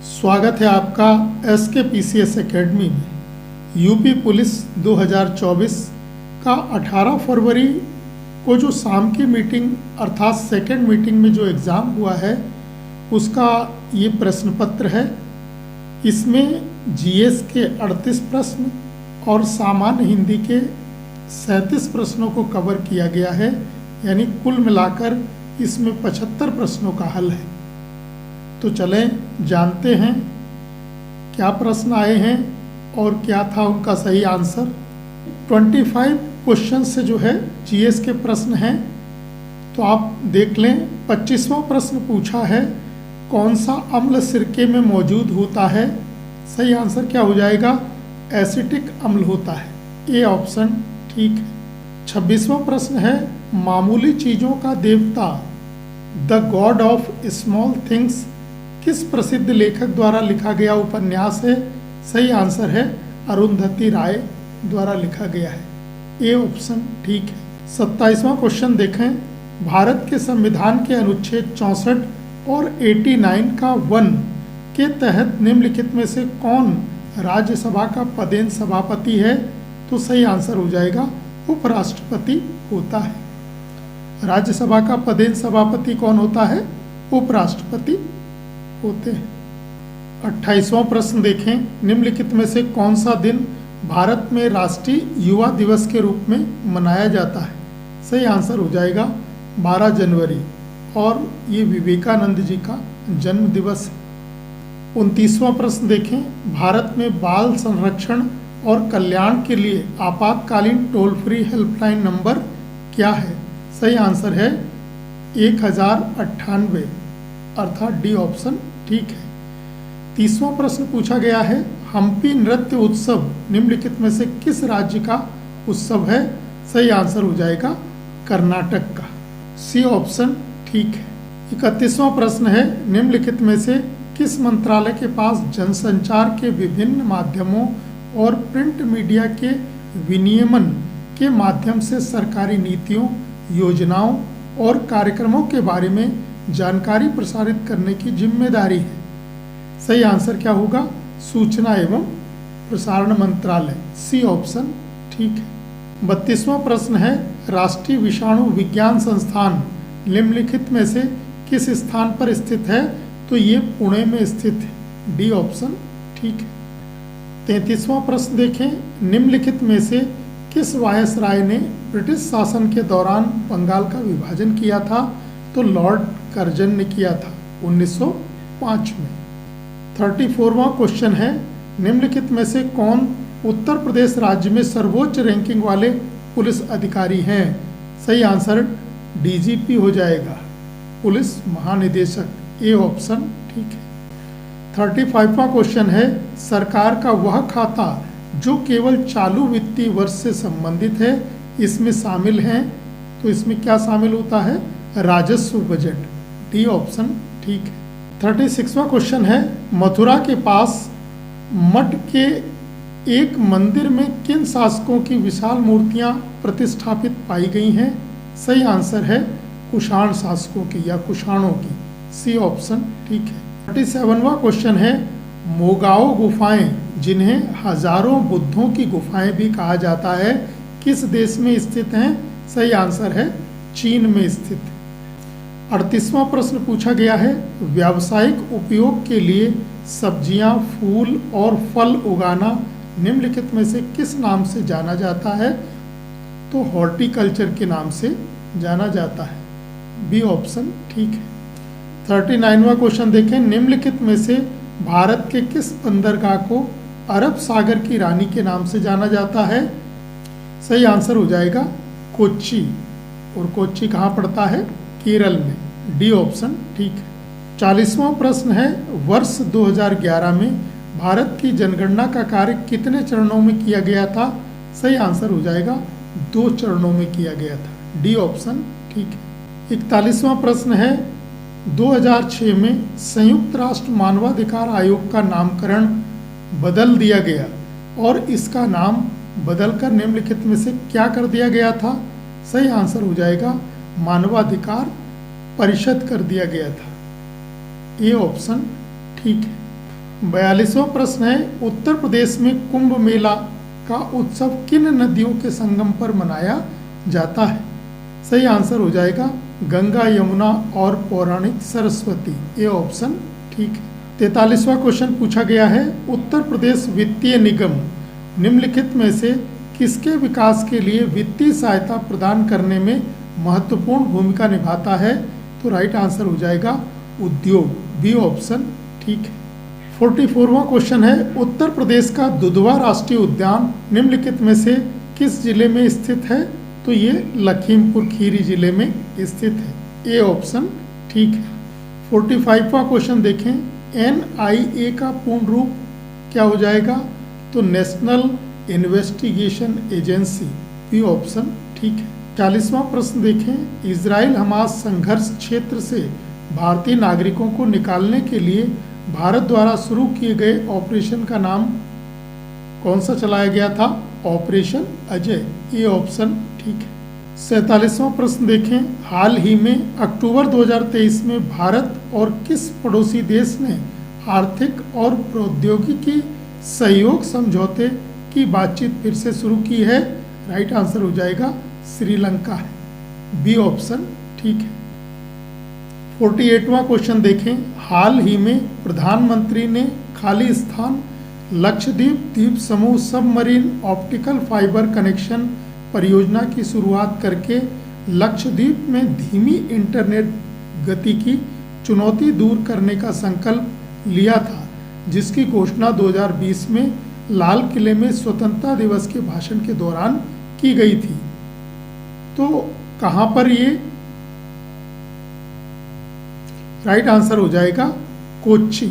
स्वागत है आपका SKPCS एकेडमी में। यूपी पुलिस 2024 का 18 फरवरी को जो शाम की मीटिंग अर्थात सेकेंड मीटिंग में जो एग्ज़ाम हुआ है उसका ये प्रश्न पत्र है। इसमें GS के 38 प्रश्न और सामान्य हिंदी के 37 प्रश्नों को कवर किया गया है, यानी कुल मिलाकर इसमें 75 प्रश्नों का हल है। तो चलें जानते हैं क्या प्रश्न आए हैं और क्या था उनका सही आंसर। 25 क्वेश्चन से जो है GS के प्रश्न हैं, तो आप देख लें। 25वां प्रश्न पूछा है कौन सा अम्ल सिरके में मौजूद होता है। सही आंसर क्या हो जाएगा? एसिटिक अम्ल होता है। ए ऑप्शन ठीक है। 26वां प्रश्न है मामूली चीज़ों का देवता the God of small things किस प्रसिद्ध लेखक द्वारा लिखा गया उपन्यास है। सही आंसर है अरुंधति राय द्वारा लिखा गया है। ए ऑप्शन ठीक है। 27वां क्वेश्चन देखें। भारत के संविधान के अनुच्छेद 64 और 89 का 1 के तहत निम्नलिखित में से कौन राज्यसभा का पदेन सभापति है। तो सही आंसर हो जाएगा उपराष्ट्रपति होता है। राज्यसभा का पदेन सभापति कौन होता है? उपराष्ट्रपति होते हैं। 28वां प्रश्न देखें। निम्नलिखित में से कौन सा दिन भारत में राष्ट्रीय युवा दिवस के रूप में मनाया जाता है। सही आंसर हो जाएगा 12 जनवरी, और ये विवेकानंद जी का जन्म दिवस है। 29वां प्रश्न देखें। भारत में बाल संरक्षण और कल्याण के लिए आपातकालीन टोल फ्री हेल्पलाइन नंबर क्या है। सही आंसर है 1098, अर्थात डी ऑप्शन ठीक है। 30वां प्रश्न पूछा गया है हम्पी नृत्य उत्सव निम्नलिखित में से किस राज्य का उत्सव है। सही आंसर हो जाएगा कर्नाटक का। सी ऑप्शन ठीक है। 31वां प्रश्न है निम्नलिखित में से किस मंत्रालय के पास जनसंचार के विभिन्न माध्यमों और प्रिंट मीडिया के विनियमन के माध्यम से सरकारी नीतियों, योजनाओं और कार्यक्रमों के बारे में जानकारी प्रसारित करने की जिम्मेदारी है। सही आंसर क्या होगा? सूचना एवं प्रसारण मंत्रालय। सी ऑप्शन ठीक है। 32वां प्रश्न है राष्ट्रीय विषाणु विज्ञान संस्थान निम्नलिखित में से किस स्थान पर स्थित है। तो ये पुणे में स्थित है। डी ऑप्शन ठीक है। 33वां प्रश्न देखें। निम्नलिखित में से किस वायसराय ने ब्रिटिश शासन के दौरान बंगाल का विभाजन किया था। तो लॉर्ड कर्जन ने किया था 1905 में। 34वां क्वेश्चन है निम्नलिखित में से कौन उत्तर प्रदेश राज्य में सर्वोच्च रैंकिंग वाले पुलिस अधिकारी हैं। सही आंसर DGP हो जाएगा, पुलिस महानिदेशक। ए ऑप्शन ठीक है। 35वां क्वेश्चन है सरकार का वह खाता जो केवल चालू वित्तीय वर्ष से संबंधित है इसमें शामिल हैं। तो इसमें क्या शामिल होता है? राजस्व बजट। डी ऑप्शन ठीक है। 36वां क्वेश्चन है मथुरा के पास मठ के एक मंदिर में किन शासकों की विशाल मूर्तियां प्रतिष्ठापित पाई गई हैं। सही आंसर है कुषाण शासकों की या कुषाणों की। सी ऑप्शन ठीक है। 37वां क्वेश्चन है मोगाओ गुफाएं जिन्हें हजारों बुद्धों की गुफाएं भी कहा जाता है किस देश में स्थित हैं। सही आंसर है चीन में स्थित। 38वां प्रश्न पूछा गया है व्यावसायिक उपयोग के लिए सब्जियां, फूल और फल उगाना निम्नलिखित में से किस नाम से जाना जाता है। तो हॉर्टिकल्चर के नाम से जाना जाता है। बी ऑप्शन ठीक है। 39वां क्वेश्चन देखें। निम्नलिखित में से भारत के किस बंदरगाह को अरब सागर की रानी के नाम से जाना जाता है। सही आंसर हो जाएगा कोच्चि, और कोच्चि कहाँ पड़ता है? केरल में। डी ऑप्शन ठीक है। 40वां प्रश्न है वर्ष 2011 में भारत की जनगणना का कार्य कितने चरणों में किया गया था। सही आंसर हो जाएगा 2 चरणों में किया गया था। डी ऑप्शन ठीक है। 41वां प्रश्न है 2006 में संयुक्त राष्ट्र मानवाधिकार आयोग का नामकरण बदल दिया गया और इसका नाम बदलकर निम्नलिखित में से क्या कर दिया गया था। सही आंसर हो जाएगा मानवाधिकार परिषद कर दिया गया था। ए ऑप्शन ठीक है। 42वां प्रश्न है, उत्तर प्रदेश में कुंभ मेला का उत्सव किन नदियों के संगम पर मनाया जाता है? सही आंसर हो जाएगा गंगा, यमुना और पौराणिक सरस्वती। ये ऑप्शन ठीक है। 43वां क्वेश्चन पूछा गया है, उत्तर प्रदेश वित्तीय निगम निम्नलिखित में से किसके विकास के लिए वित्तीय सहायता प्रदान करने में महत्वपूर्ण भूमिका निभाता है? तो राइट आंसर हो जाएगा उद्योग, बी ऑप्शन ठीक है। 44वां क्वेश्चन है, उत्तर प्रदेश का दुधवा राष्ट्रीय उद्यान निम्नलिखित में से किस जिले में स्थित है? तो ये लखीमपुर खीरी जिले में स्थित है। ए ऑप्शन ठीक है। 45वां क्वेश्चन देखें, NIA का पूर्ण रूप क्या हो जाएगा? तो national investigation agency, B option ठीक है। 40वां प्रश्न देखें, इजराइल हमास संघर्ष क्षेत्र से भारतीय नागरिकों को निकालने के लिए भारत द्वारा शुरू किए गए ऑपरेशन का नाम कौन सा चलाया गया था? ऑपरेशन अजय, ये ऑप्शन ठीक है। 47वां प्रश्न देखें, हाल ही में अक्टूबर 2023 में भारत और किस पड़ोसी देश ने आर्थिक और प्रौद्योगिकी सहयोग समझौते की बातचीत फिर से शुरू की है? राइट आंसर हो जाएगा श्रीलंका है, बी ऑप्शन ठीक है। 48वां क्वेश्चन देखें, हाल ही में प्रधानमंत्री ने खाली स्थान लक्षद्वीप द्वीप समूह सबमरीन ऑप्टिकल फाइबर कनेक्शन परियोजना की शुरुआत करके लक्षद्वीप में धीमी इंटरनेट गति की चुनौती दूर करने का संकल्प लिया था, जिसकी घोषणा 2020 में लाल किले में स्वतंत्रता दिवस के भाषण के दौरान की गई थी। तो कहां पर ये? राइट आंसर हो जाएगा कोच्चि,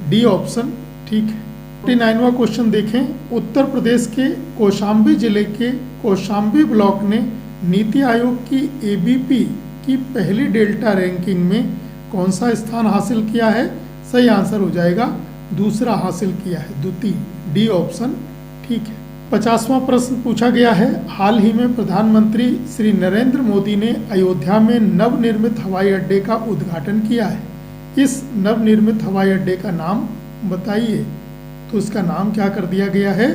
डी ऑप्शन ठीक है। 49वां क्वेश्चन देखें, उत्तर प्रदेश के कौशाम्बी जिले के कौशाम्बी ब्लॉक ने नीति आयोग की ABP की पहली डेल्टा रैंकिंग में कौन सा स्थान हासिल किया है? सही आंसर हो जाएगा दूसरा हासिल किया है, द्वितीय, डी ऑप्शन ठीक है। 50वां प्रश्न पूछा गया है, हाल ही में प्रधानमंत्री श्री नरेंद्र मोदी ने अयोध्या में नवनिर्मित हवाई अड्डे का उद्घाटन किया है। इस नवनिर्मित हवाई अड्डे का नाम बताइए। तो इसका नाम क्या कर दिया गया है?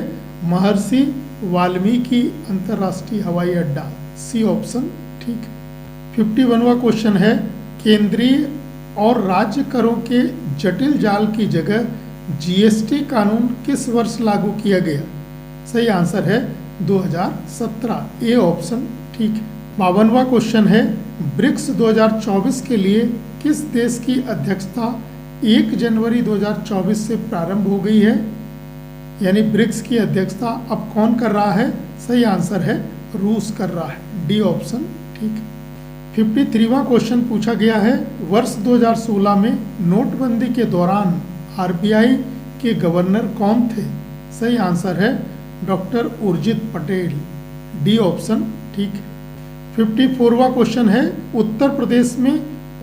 महर्षि वाल्मीकि अंतर्राष्ट्रीय हवाई अड्डा, सी ऑप्शन ठीक है। 51वां क्वेश्चन है, केंद्रीय और राज्य करों के जटिल जाल की जगह GST कानून किस वर्ष लागू किया गया? सही आंसर है 2017, ए ऑप्शन ठीक है। 52वां क्वेश्चन है, ब्रिक्स 2024 के लिए किस देश की अध्यक्षता 1 जनवरी 2024 से प्रारंभ हो गई है? यानी ब्रिक्स की अध्यक्षता अब कौन कर रहा है? सही आंसर है रूस कर रहा है, डी ऑप्शन ठीक है। 53वां क्वेश्चन पूछा गया है, वर्ष 2016 में नोटबंदी के दौरान RBI के गवर्नर कौन थे? सही आंसर है doctor Urjit Patel, D option ठीक है। 54वां क्वेश्चन है, उत्तर प्रदेश में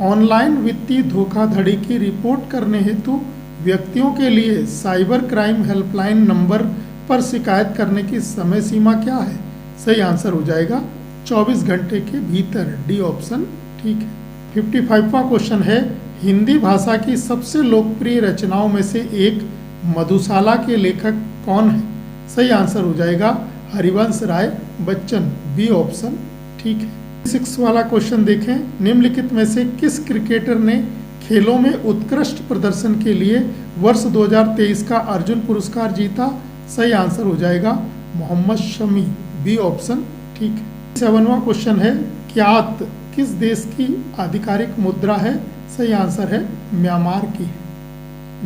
ऑनलाइन वित्तीय धोखाधड़ी की रिपोर्ट करने हेतु व्यक्तियों के लिए साइबर क्राइम हेल्पलाइन नंबर पर शिकायत करने की समय सीमा क्या है? सही आंसर हो जाएगा 24 घंटे के भीतर, डी ऑप्शन ठीक है। 55वां क्वेश्चन है, हिंदी भाषा की सबसे लोकप्रिय रचनाओं में से एक मधुशाला के लेखक कौन है? सही आंसर हो जाएगा हरिवंश राय बच्चन, बी ऑप्शन ठीक है। 6 वाला क्वेश्चन देखें, निम्नलिखित में से किस क्रिकेटर ने खेलों में उत्कृष्ट प्रदर्शन के लिए वर्ष 2023 का अर्जुन पुरस्कार जीता? सही आंसर हो जाएगा मोहम्मद शमी, बी ऑप्शन ठीक है। 7वां क्वेश्चन है, क्यात किस देश की आधिकारिक मुद्रा है? सही आंसर है म्यांमार की,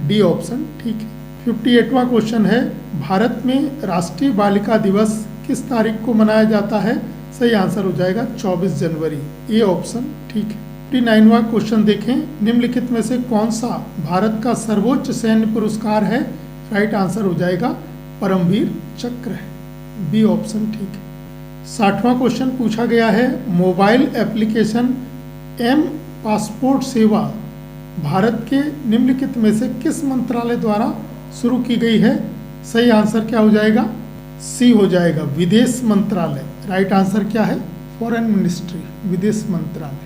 डी ऑप्शन ठीक है। 58वां क्वेश्चन है, भारत में राष्ट्रीय बालिका दिवस किस तारीख को मनाया जाता है? सही आंसर हो जाएगा 24 जनवरी, ए ऑप्शन ठीक है। 59वां क्वेश्चन देखें, निम्नलिखित में से कौन सा भारत का सर्वोच्च सैन्य पुरस्कार है? राइट आंसर हो जाएगा परमवीर चक्र है, बी ऑप्शन ठीक है। 60वां क्वेश्चन पूछा गया है, मोबाइल एप्लीकेशन M पासपोर्ट सेवा भारत के निम्नलिखित में से किस मंत्रालय द्वारा शुरू की गई है? सही आंसर क्या हो जाएगा? सी हो जाएगा विदेश मंत्रालय। राइट आंसर क्या है? फॉरेन मिनिस्ट्री, विदेश मंत्रालय।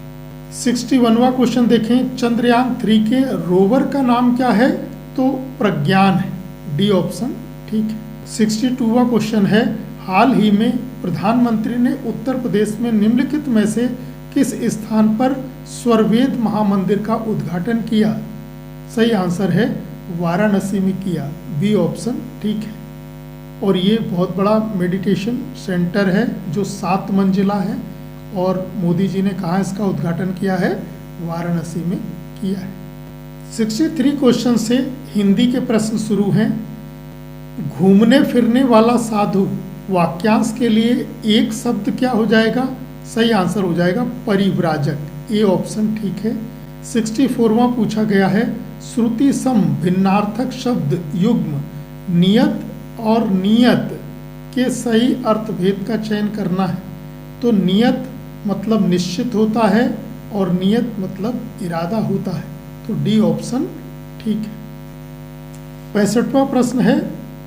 61वां क्वेश्चन देखें, चंद्रयान 3 के रोवर का नाम क्या है? तो तो प्रज्ञान है, डी ऑप्शन ठीक है। 62वां क्वेश्चन है, हाल ही में प्रधानमंत्री ने उत्तर प्रदेश में निम्नलिखित में से किस स्थान पर स्वरवेद महामंदिर का उद्घाटन किया? सही आंसर है वाराणसी में किया, बी ऑप्शन ठीक है। और ये बहुत बड़ा मेडिटेशन सेंटर है जो 7 मंजिला है और मोदी जी ने कहाँ इसका उद्घाटन किया है? वाराणसी में किया है। 63 क्वेश्चन से हिंदी के प्रश्न शुरू हैं। घूमने फिरने वाला साधु वाक्यांश के लिए एक शब्द क्या हो जाएगा? सही आंसर हो जाएगा परिव्राजक, ए ऑप्शन ठीक है। 64वां पूछा गया है, श्रुति सम भिन्नार्थक शब्द युग्म नियत और नियत के सही अर्थभेद का चयन करना है। तो नियत मतलब निश्चित होता है और नियत मतलब इरादा होता है, तो डी ऑप्शन ठीक है। 65वां प्रश्न है,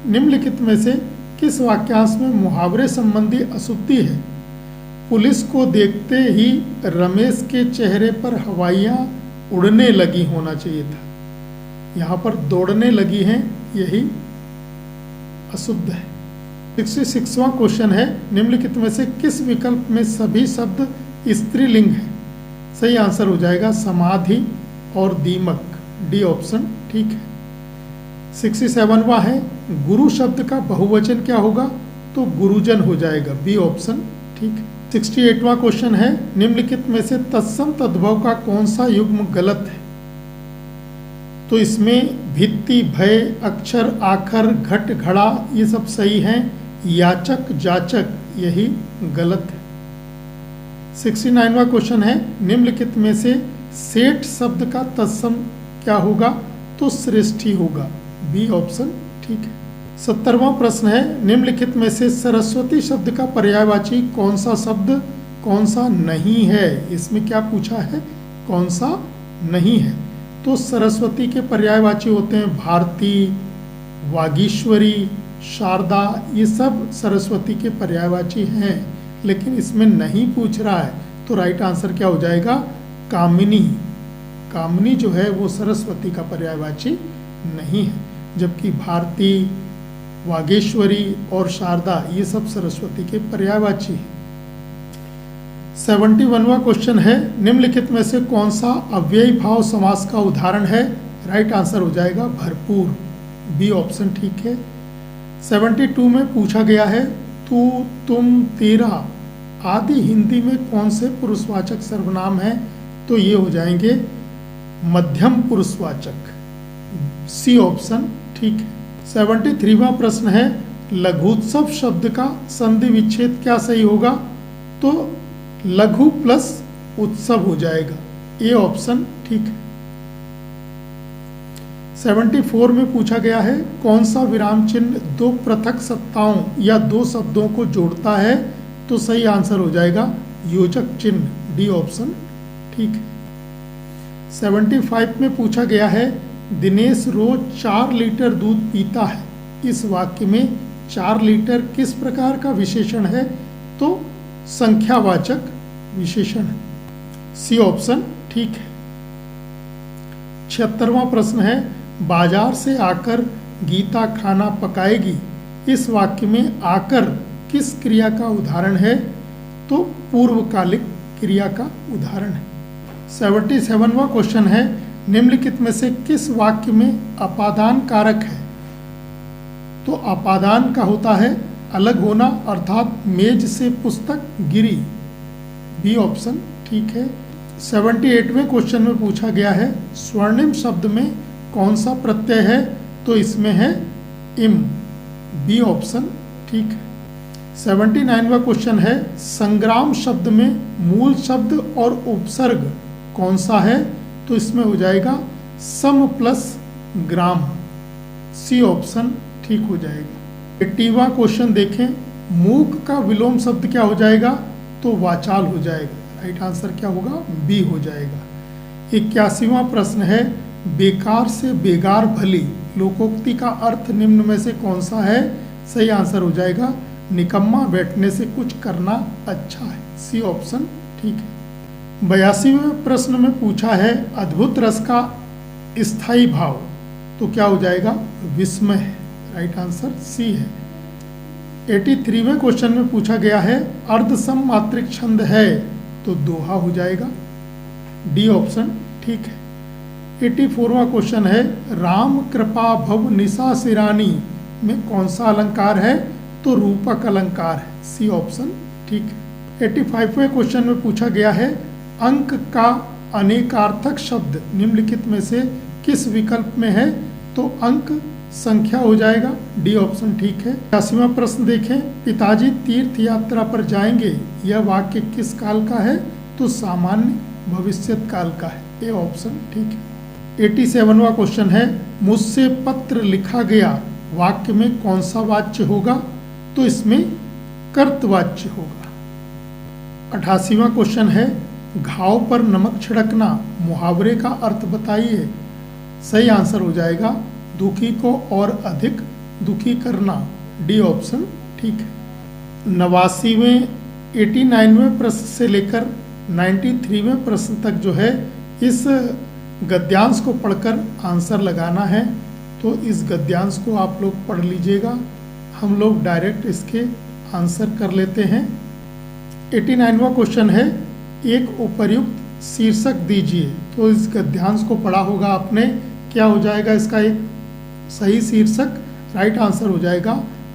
निम्नलिखित में से किस वाक्यांश में मुहावरे संबंधी अशुद्धि है? पुलिस को देखते ही रमेश के चेहरे पर हवाइयाँ उड़ने लगी होना चाहिए था, यहाँ पर दौड़ने लगी हैं, यही अशुद्ध है। 66वां क्वेश्चन है, निम्नलिखित में से किस विकल्प में सभी शब्द स्त्रीलिंग है? सही आंसर हो जाएगा समाधि और दीमक, डी ऑप्शन ठीक है। 67वां है, गुरु शब्द का बहुवचन क्या होगा? तो गुरुजन हो जाएगा, बी ऑप्शन ठीक है। 68वां क्वेश्चन है, निम्नलिखित में से तत्सम तद्भव का कौन सा युग्म गलत है? तो इसमें भित्ति, भय, अक्षर, आखर, घट, घड़ा ये सब सही हैं, याचक, जाचक यही गलत है। 69वां क्वेश्चन है, निम्नलिखित में से सेठ शब्द का तत्सम क्या होगा? तो श्रेष्ठी होगा, बी ऑप्शन ठीक है। 70वां प्रश्न है, निम्नलिखित में से सरस्वती शब्द का पर्यायवाची कौन सा शब्द कौन सा नहीं है? इसमें क्या पूछा है? कौन सा नहीं है? तो सरस्वती के पर्यायवाची होते हैं भारती, वागीश्वरी, शारदा, ये सब सरस्वती के पर्यायवाची हैं, लेकिन इसमें नहीं पूछ रहा है, तो राइट आंसर क्या हो जाएगा? कामिनी। कामिनी जो है वो सरस्वती का पर्यायवाची नहीं है, जबकि भारती, वागेश्वरी और शारदा ये सब सरस्वती के पर्यायवाची हैं। 71वां क्वेश्चन है, निम्नलिखित में से कौन सा अव्ययी भाव समास का उदाहरण है? राइट आंसर हो जाएगा भरपूर, बी ऑप्शन ठीक है। 72 में पूछा गया है, तू, तुम, तेरा आदि हिंदी में कौन से पुरुषवाचक सर्वनाम हैं? तो ये हो जाएंगे मध्यम पुरुषवाचक, सी ऑप्शन ठीक है। 73वां प्रश्न है, लघुत्सव शब्द का संधि विच्छेद क्या सही होगा? तो लघु प्लस उत्सव हो जाएगा, ए ऑप्शन ठीक है। 74 में पूछा गया है, कौन सा विराम चिन्ह दो पृथक सत्ताओं या दो शब्दों को जोड़ता है? तो सही आंसर हो जाएगा योजक चिन्ह, डी ऑप्शन ठीक है। 75 में पूछा गया है, दिनेश रोज 4 लीटर दूध पीता है, इस वाक्य में 4 लीटर किस प्रकार का विशेषण है? तो संख्यावाचक विशेषण है, सी ऑप्शन ठीक है। 76वां प्रश्न है, बाजार से आकर गीता खाना पकाएगी, इस वाक्य में आकर किस क्रिया का उदाहरण है? तो पूर्वकालिक क्रिया का उदाहरण है। 77वां क्वेश्चन है, निम्नलिखित में से किस वाक्य में अपादान कारक है? तो अपादान का होता है अलग होना, अर्थात मेज से पुस्तक गिरी, बी ऑप्शन ठीक है। 78वें क्वेश्चन में पूछा गया है, स्वर्णिम शब्द में कौन सा प्रत्यय है? तो इसमें है इम, बी ऑप्शन ठीक है। 79वां क्वेश्चन है, संग्राम शब्द में मूल शब्द और उपसर्ग कौन सा है? तो इसमें हो जाएगा सम प्लस ग्राम, सी ऑप्शन ठीक हो जाएगा। 80वां क्वेश्चन देखें, मूक का विलोम शब्द क्या हो जाएगा? तो वाचाल हो जाएगा, राइट आंसर क्या होगा? बी हो जाएगा। 81वां प्रश्न है, बेकार से बेगार भली लोकोक्ति का अर्थ निम्न में से कौन सा है? सही आंसर हो जाएगा निकम्मा बैठने से कुछ करना अच्छा है, सी ऑप्शन ठीक है। 82वें प्रश्न में पूछा है, अद्भुत रस का स्थायी भाव तो क्या हो जाएगा, विस्मय। राइट आंसर सी है। 83वें क्वेश्चन में पूछा गया है अर्धसम मात्रिक छंद है, तो दोहा हो जाएगा। डी ऑप्शन ठीक है। 84वां क्वेश्चन है राम कृपा भव निशा सिरानी में कौन सा अलंकार है, तो रूपक अलंकार है। सी ऑप्शन ठीक है। 85वें क्वेश्चन में पूछा गया है अंक का अनेकार्थक शब्द निम्नलिखित में से किस विकल्प में है, तो अंक संख्या हो जाएगा। डी ऑप्शन ठीक है। 80वां प्रश्न देखें, पिताजी तीर्थ यात्रा पर जाएंगे, यह वाक्य किस काल का है, तो सामान्य भविष्यत काल का है। ए ऑप्शन ठीक है। 87वां क्वेश्चन है मुझसे पत्र लिखा गया वाक्य में कौन सा वाच्य होगा, तो इसमें कर्तवाच्य होगा। 88वां क्वेश्चन है घाव पर नमक छिड़कना मुहावरे का अर्थ बताइए। सही आंसर हो जाएगा दुखी को और अधिक दुखी करना। डी ऑप्शन ठीक है। 89वें 89वें प्रश्न से लेकर 93वें प्रश्न तक जो है इस गद्यांश को पढ़कर आंसर लगाना है, तो इस गद्यांश को आप लोग पढ़ लीजिएगा। हम लोग डायरेक्ट इसके आंसर कर लेते हैं। 89वां क्वेश्चन है एक उपर्युक्त शीर्षक दीजिए, तो इस गद्यांश को पढ़ा होगा आपने, क्या हो जाएगा इसका एक सही शीर्षक। राइट आंसर हो जाएगा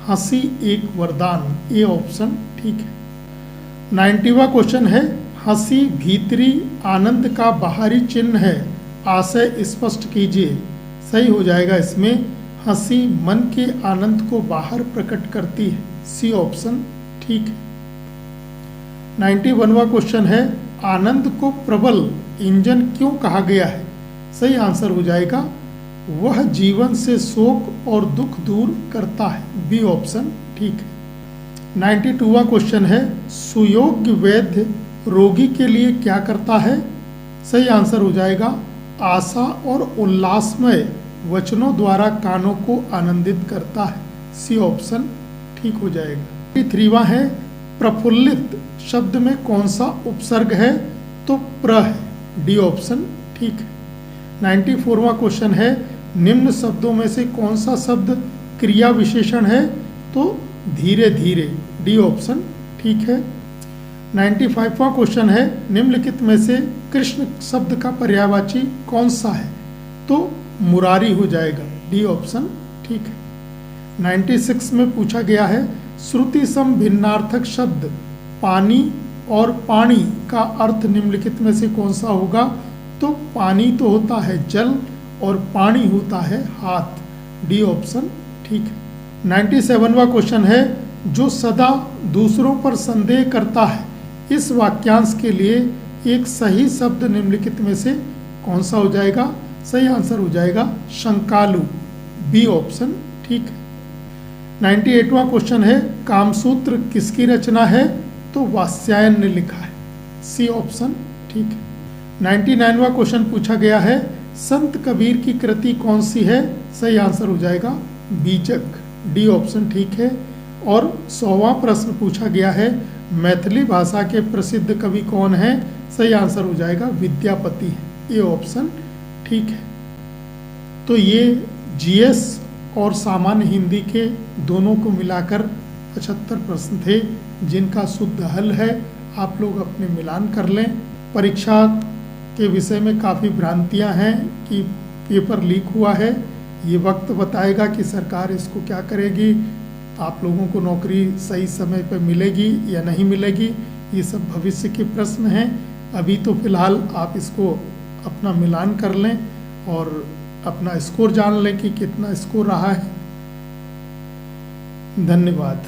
हंसी एक वरदान। ए ऑप्शन ठीक है। 90वां क्वेश्चन है हंसी भीतरी आनंद का बाहरी चिन्ह है, आशय स्पष्ट कीजिए। सही हो जाएगा इसमें हंसी मन के आनंद को बाहर प्रकट करती है। सी ऑप्शन ठीक है। 91वां क्वेश्चन है आनंद को प्रबल इंजन क्यों कहा गया है। सही आंसर हो जाएगा वह जीवन से शोक और दुख दूर करता है। बी ऑप्शन ठीक है। 92वां क्वेश्चन है सुयोग्य वैद्य रोगी के लिए क्या करता है। सही आंसर हो जाएगा आशा और उल्लासमय वचनों द्वारा कानों को आनंदित करता है। सी ऑप्शन ठीक हो जाएगा। 93वां है प्रफुल्लित शब्द में कौन सा उपसर्ग है, तो प्र है। डी ऑप्शन ठीक है। 94वां क्वेश्चन है निम्न शब्दों में से कौन सा शब्द क्रिया विशेषण है, तो धीरे धीरे। डी ऑप्शन ठीक है। 95वां क्वेश्चन है निम्नलिखित में से कृष्ण शब्द का पर्यायवाची कौन सा है, तो मुरारी हो जाएगा। डी ऑप्शन ठीक है। 96 में पूछा गया है श्रुति सम भिन्नार्थक शब्द पानी और पानी का अर्थ निम्नलिखित में से कौन सा होगा, तो पानी तो होता है जल और पानी होता है हाथ। डी ऑप्शन ठीक है। 97वां क्वेश्चन है जो सदा दूसरों पर संदेह करता है, इस वाक्यांश के लिए एक सही शब्द निम्नलिखित में से कौन सा हो जाएगा। सही आंसर हो जाएगा शंकालु। बी ऑप्शन ठीक है। 98वां क्वेश्चन है कामसूत्र किसकी रचना है, तो वात्स्यायन ने लिखा है। सी ऑप्शन ठीक है। 99वां क्वेश्चन पूछा गया है संत कबीर की कृति कौन सी है। सही आंसर हो जाएगा बीजक। डी ऑप्शन ठीक है। और 100वां प्रश्न पूछा गया है मैथिली भाषा के प्रसिद्ध कवि कौन है। सही आंसर हो जाएगा विद्यापति है। ये ऑप्शन ठीक है। तो ये जीएस और सामान्य हिंदी के दोनों को मिलाकर 75 प्रश्न थे, जिनका शुद्ध हल है। आप लोग अपने मिलान कर लें। परीक्षा के विषय में काफ़ी भ्रांतियां हैं कि पेपर लीक हुआ है, ये वक्त बताएगा कि सरकार इसको क्या करेगी, आप लोगों को नौकरी सही समय पर मिलेगी या नहीं मिलेगी। ये सब भविष्य के प्रश्न हैं। अभी तो फिलहाल आप इसको अपना मिलान कर लें और अपना स्कोर जान लें कि कितना स्कोर रहा है। धन्यवाद।